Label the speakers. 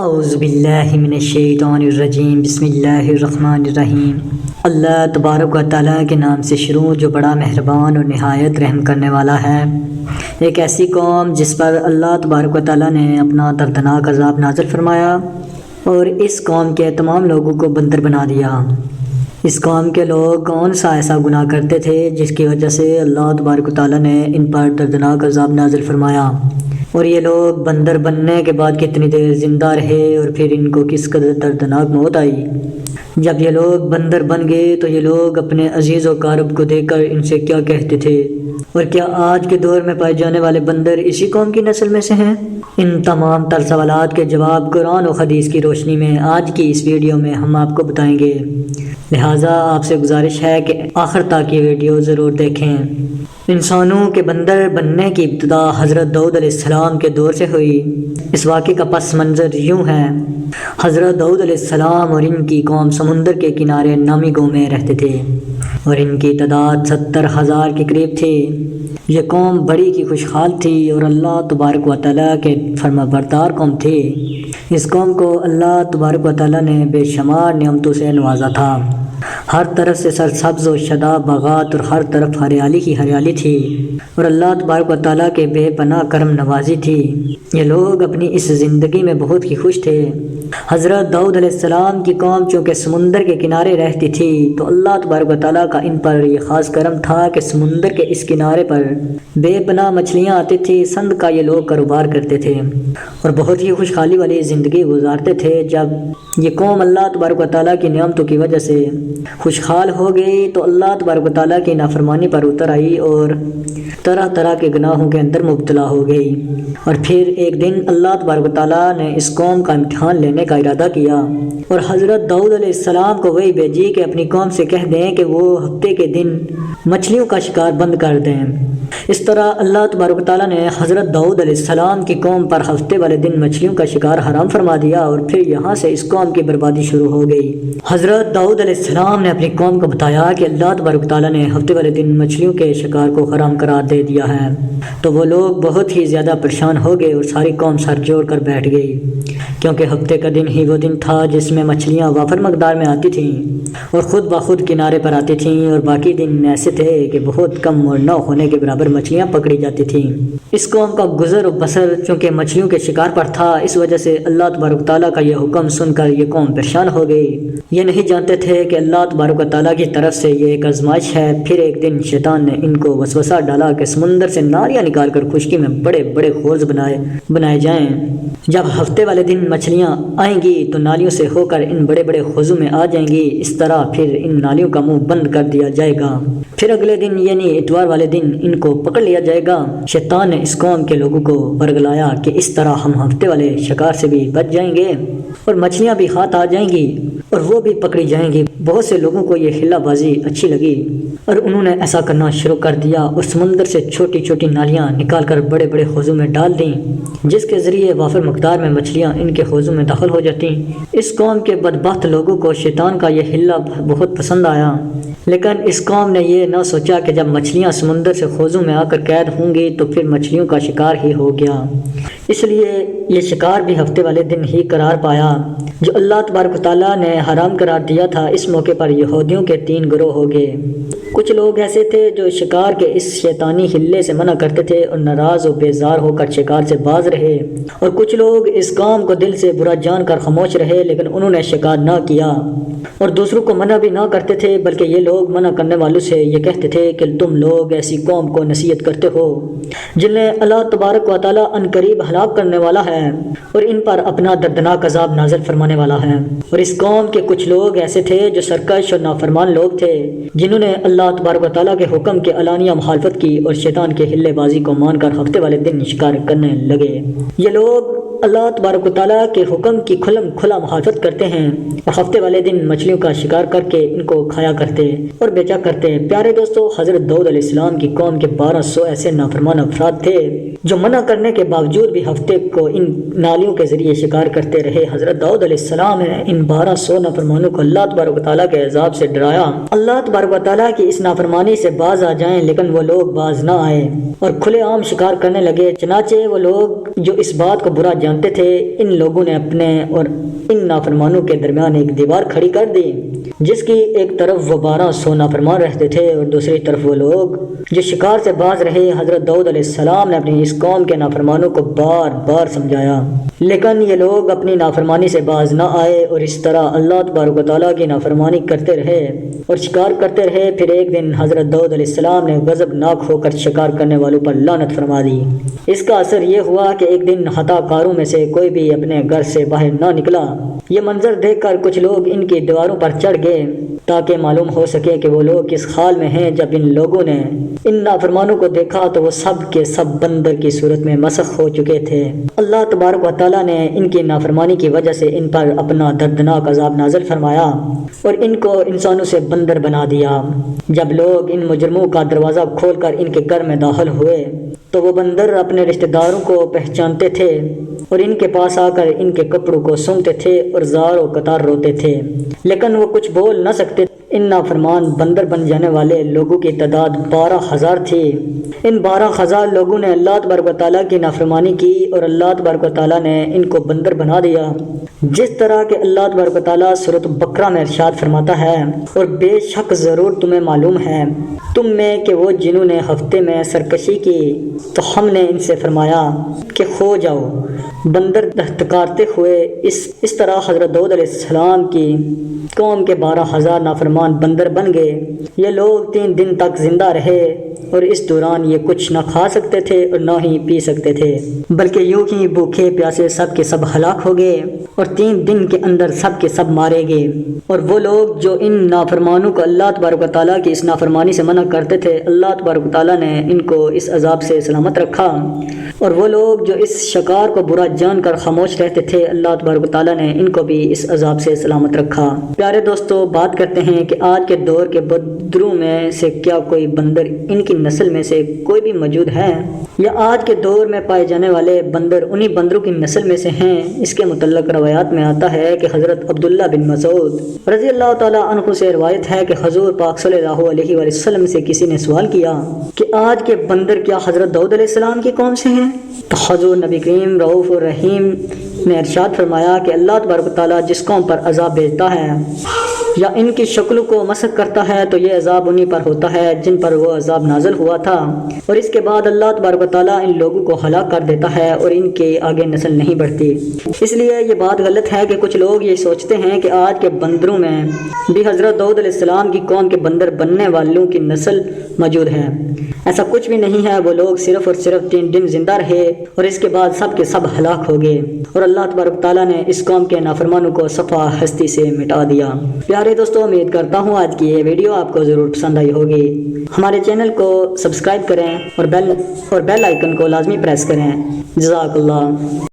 Speaker 1: اعوذ باللہ من الشیطان الرجیم، بسم اللہ الرحمن الرحیم۔ اللہ تبارک و تعالیٰ کے نام سے شروع جو بڑا مہربان اور نہایت رحم کرنے والا ہے۔ ایک ایسی قوم جس پر اللہ تبارک و تعالیٰ نے اپنا دردناک عذاب نازل فرمایا اور اس قوم کے تمام لوگوں کو بندر بنا دیا۔ اس قوم کے لوگ کون سا ایسا گناہ کرتے تھے جس کی وجہ سے اللہ تبارک و تعالیٰ نے ان پر دردناک عذاب نازل فرمایا، اور یہ لوگ بندر بننے کے بعد کتنی دیر زندہ رہے اور پھر ان کو کس قدر دردناک موت آئی۔ جب یہ لوگ بندر بن گئے تو یہ لوگ اپنے عزیز و قارب کو دیکھ کر ان سے کیا کہتے تھے، اور کیا آج کے دور میں پائے جانے والے بندر اسی قوم کی نسل میں سے ہیں؟ ان تمام تر سوالات کے جواب قرآن و حدیث کی روشنی میں آج کی اس ویڈیو میں ہم آپ کو بتائیں گے، لہٰذا آپ سے گزارش ہے کہ آخر تک یہ ویڈیو ضرور دیکھیں۔ انسانوں کے بندر بننے کی ابتدا حضرت داؤد علیہ السلام کے دور سے ہوئی۔ اس واقعے کا پس منظر یوں ہے۔ حضرت داؤد علیہ السلام اور ان کی قوم سمندر کے کنارے نامی گاؤں میں رہتے تھے اور ان کی تعداد 70,000 کے قریب تھی۔ یہ قوم بڑی کی خوشحال تھی اور اللہ تبارک و تعالیٰ کے فرما بردار قوم تھی۔ اس قوم کو اللہ تبارک و تعالیٰ نے بے شمار نعمتوں سے نوازا تھا۔ ہر طرف سے سرسبز و شاداب باغات اور ہر طرف ہریالی ہی ہریالی تھی، اور اللہ تبارک و تعالیٰ کے بے پناہ کرم نوازی تھی۔ یہ لوگ اپنی اس زندگی میں بہت ہی خوش تھے۔ حضرت داؤد علیہ السلام کی قوم چونکہ سمندر کے کنارے رہتی تھی تو اللہ تبارک و تعالیٰ کا ان پر یہ خاص کرم تھا کہ سمندر کے اس کنارے پر بے پناہ مچھلیاں آتی تھی۔ سند کا یہ لوگ کاروبار کرتے تھے اور بہت ہی خوشحالی والی زندگی گزارتے تھے۔ جب یہ قوم اللہ تبارک و تعالیٰ کی نعمتوں کی وجہ سے خوشحال ہو گئی تو اللہ تبارک و تعالیٰ کی نافرمانی پر اتر آئی اور طرح طرح کے گناہوں کے اندر مبتلا ہو گئی۔ اور پھر ایک دن اللہ تبارک و تعالیٰ نے اس قوم کا امتحان لینے کا ارادہ کیا اور حضرت داؤد علیہ السلام کو وہی بھیجی کہ اپنی قوم سے کہہ دیں کہ وہ ہفتے کے دن مچھلیوں کا شکار بند کر دیں۔ اس طرح اللہ تبارک و تعالیٰ نے حضرت داؤد علیہ السلام کی قوم پر ہفتے والے دن مچھلیوں کا شکار حرام فرما دیا اور پھر یہاں سے اس قوم کی بربادی شروع ہو گئی۔ حضرت داؤد علیہ السلام نے اپنی قوم کو بتایا کہ اللہ تبارک و تعالیٰ نے ہفتے والے دن مچھلیوں کے شکار کو حرام قرار دے دیا ہے، تو وہ لوگ بہت ہی زیادہ پریشان ہو گئے اور ساری قوم سر جوڑ کر بیٹھ گئی، کیونکہ ہفتے کا دن ہی وہ دن تھا جس میں مچھلیاں وافر مقدار میں آتی تھیں اور خود بخود کنارے پر آتی تھیں، اور باقی دن ایسے تھے کہ بہت کم اور نہ ہونے کے برابر مچھلیاں پکڑی جاتی تھیں۔ اس قوم کا گزر و بسر چونکہ مچھلیوں کے شکار پر تھا، اس وجہ سے اللہ تبارک و تعالیٰ کا یہ حکم سن کر یہ قوم پریشان ہو گئی۔ یہ نہیں جانتے تھے کہ اللہ تبارک و تعالیٰ کی طرف سے یہ ایک آزمائش ہے۔ پھر ایک دن شیطان نے ان کو وسوسہ ڈالا کہ سمندر سے ناریاں نکال کر خشکی میں بڑے بڑے حوض بنائے جائیں۔ جب ہفتے والے دن مچھلیاں آئیں گی تو نالیوں سے ہو کر ان بڑے بڑے حوضوں میں آ جائیں گی۔ اس طرح پھر ان نالیوں کا منہ بند کر دیا جائے گا، پھر اگلے دن یعنی اتوار والے دن ان کو پکڑ لیا جائے گا۔ شیطان نے اس قوم کے لوگوں کو ورگلایا کہ اس طرح ہم ہفتے والے شکار سے بھی بچ جائیں گے اور مچھلیاں بھی ہاتھ آ جائیں گی اور وہ بھی پکڑی جائیں گی۔ بہت سے لوگوں کو یہ حیلہ بازی اچھی لگی اور انہوں نے ایسا کرنا شروع کر دیا اور سمندر سے چھوٹی چھوٹی نالیاں نکال کر بڑے بڑے حوضوں میں ڈال دیں، جس کے ذریعے وافر مقدار میں مچھلیاں ان کے حوضوں میں داخل ہو جاتی۔ اس قوم کے بدبخت لوگوں کو شیطان کا یہ حیلہ بہت پسند آیا، لیکن اس قوم نے یہ نہ سوچا کہ جب مچھلیاں سمندر سے حوضوں میں آ کر قید ہوں گی تو پھر مچھلیوں کا شکار ہی ہو گیا۔ اس لیے یہ شکار بھی ہفتے والے دن ہی قرار پایا جو اللہ تبارک و تعالیٰ نے حرام قرار دیا تھا۔ اس موقع پر یہودیوں کے 3 گروہ ہو گئے۔ کچھ لوگ ایسے تھے جو شکار کے اس شیطانی حلے سے منع کرتے تھے اور ناراض و بیزار ہو کر شکار سے باز رہے، اور کچھ لوگ اس کام کو دل سے برا جان کر خاموش رہے لیکن انہوں نے شکار نہ کیا، اور دوسروں کو منع بھی نہ کرتے تھے، بلکہ یہ لوگ منع کرنے والوں سے یہ کہتے تھے کہ تم لوگ ایسی قوم کو نصیحت کرتے ہو جنہیں اللہ تبارک و تعالیٰ عنقریب ہلاک کرنے والا ہے اور ان پر اپنا دردناک عذاب نازل فرمانے والا ہے۔ اور اس قوم کے کچھ لوگ ایسے تھے جو سرکش اور نافرمان لوگ تھے، جنہوں نے اللہ تبارک و تعالیٰ کے حکم کے علانیہ مخالفت کی اور شیطان کے حلے بازی کو مان کر ہفتے والے دن شکار کرنے لگے۔ یہ لوگ اللہ تبارک و تعالیٰ کے حکم کی کھلا مخالفت کرتے ہیں اور ہفتے والے دن مچھلیوں کا شکار کر کے ان کو کھایا کرتے اور بیچا کرتے۔ پیارے دوستو، حضرت داؤد علیہ السلام کی قوم کے 1200 ایسے نافرمان افراد تھے جو منع کرنے کے باوجود بھی ہفتے کو ان نالیوں کے ذریعے شکار کرتے رہے۔ حضرت داؤد علیہ السلام نے ان 1200 نافرمانوں کو اللہ تبارک و تعالیٰ کے عذاب سے ڈرایا۔ اللہ تبارک و تعالیٰ کی اس نافرمانی سے باز آ جائیں، لیکن وہ لوگ باز نہ آئے اور کھلے عام شکار کرنے لگے۔ چنانچہ وہ لوگ جو اس بات کو برا جانتے تھے، ان لوگوں نے اپنے اور ان نافرمانوں کے درمیان ایک دیوار کھڑی کر دی، جس کی ایک طرف وہ 1200 نافرمان رہتے تھے اور دوسری طرف وہ لوگ جو شکار سے باز رہے۔ حضرت داؤد علیہ السلام نے اپنی اس قوم کے نافرمانوں کو بار بار سمجھایا، لیکن یہ لوگ اپنی نافرمانی سے باز نہ آئے اور اس طرح اللہ تبارک و تعالیٰ کی نافرمانی کرتے رہے اور شکار کرتے رہے۔ پھر ایک دن حضرت داؤد علیہ السلام نے غضبناک ہو کر شکار کرنے والوں پر لعنت فرما دی۔ اس کا اثر یہ ہوا کہ ایک دن خطا کاروں میں سے کوئی بھی اپنے گھر سے باہر نہ نکلا۔ یہ منظر دیکھ کر کچھ لوگ ان کی دیواروں پر چڑھ گئے تاکہ معلوم ہو سکے کہ وہ لوگ کس حال میں ہیں۔ جب ان لوگوں نے ان نافرمانوں کو دیکھا تو وہ سب کے سب بندر کی صورت میں مسخ ہو چکے تھے۔ اللہ تبارک و تعالیٰ نے ان کی نافرمانی کی وجہ سے ان پر اپنا دردناک عذاب نازل فرمایا اور ان کو انسانوں سے بندر بنا دیا۔ جب لوگ ان مجرموں کا دروازہ کھول کر ان کے گھر میں داخل ہوئے تو وہ بندر اپنے رشتہ داروں کو پہچانتے تھے اور ان کے پاس آ کر ان کے کپڑوں کو سونگتے تھے اور زار و قطار روتے تھے، لیکن وہ کچھ بول نہ سکتے۔ ان نافرمان بندر بن جانے والے لوگوں کی تعداد 12,000 تھی۔ ان 12,000 لوگوں نے اللہ تبارک و تعالیٰ کی نافرمانی کی اور اللہ تبارک و تعالیٰ نے ان کو بندر بنا دیا، جس طرح کہ اللہ تبارک و تعالیٰ سورۃ بقرہ میں ارشاد فرماتا ہے، اور بے شک ضرور تمہیں معلوم ہے تم میں کہ وہ جنہوں نے ہفتے میں سرکشی کی تو ہم نے ان سے فرمایا کہ کھو جاؤ۔ بندر دستکارتے ہوئے اس طرح حضرت داؤد علیہ السلام کی قوم کے 12,000 نافرمان بندر بن گئے۔ یہ لوگ 3 دن تک زندہ رہے اور اس دوران یہ کچھ نہ کھا سکتے تھے اور نہ ہی پی سکتے تھے، بلکہ یوں ہی بھوکے پیاسے سب کے سب ہلاک ہو گئے اور 3 دن کے اندر سب کے سب مارے گئے۔ اور وہ لوگ جو ان نافرمانوں کو اللہ تبارک و تعالیٰ کی اس نافرمانی سے منع کرتے تھے، اللہ تبارک و تعالیٰ نے ان کو اس عذاب سے سلامت رکھا، اور وہ لوگ جو اس شکار کو برا جان کر خاموش رہتے تھے، اللہ تبارک و تعالیٰ نے ان کو بھی اس عذاب سے سلامت رکھا۔ پیارے دوستو، بات کرتے ہیں کہ آج کے دور کے بندروں میں سے کیا کوئی بندر ان کی نسل میں سے کوئی بھی موجود ہے، یا آج کے دور میں پائے جانے والے بندر انہی بندروں کی نسل میں سے ہیں؟ اس کے متعلق روایات میں آتا ہے کہ حضرت عبداللہ بن مسعود رضی اللہ تعالیٰ عنہ سے روایت ہے کہ حضور پاک صلی اللہ علیہ وآلہ وسلم سے کسی نے سوال کیا کہ آج کے بندر کیا حضرت داؤد علیہ السلام کی قوم سے ہیں؟ تو حضور نبی کریم رؤوف الرحیم نے ارشاد فرمایا کہ اللہ تبارک و تعالیٰ جس قوم پر عذاب بھیجتا ہے یا ان کی شکلوں کو مسخ کرتا ہے تو یہ عذاب انہی پر ہوتا ہے جن پر وہ عذاب نازل ہوا تھا، اور اس کے بعد اللہ تبارک و تعالیٰ ان لوگوں کو ہلاک کر دیتا ہے اور ان کے آگے نسل نہیں بڑھتی۔ اس لیے یہ بات غلط ہے کہ کچھ لوگ یہ سوچتے ہیں کہ آج کے بندروں میں بھی حضرت داؤد علیہ السلام کی قوم کے بندر بننے والوں کی نسل موجود ہے۔ ایسا کچھ بھی نہیں ہے۔ وہ لوگ صرف اور صرف 3 دن زندہ رہے اور اس کے بعد سب کے سب ہلاک ہو گئے، اور اللہ تبارک و تعالیٰ نے اس قوم کے نافرمانوں کو صفحہ ہستی سے مٹا دیا۔ پیارے دوستو، امید کرتا ہوں آج کی یہ ویڈیو آپ کو ضرور پسند آئی ہوگی۔ ہمارے چینل کو سبسکرائب کریں اور بیل آئیکن کو لازمی پریس کریں۔ جزاک اللہ۔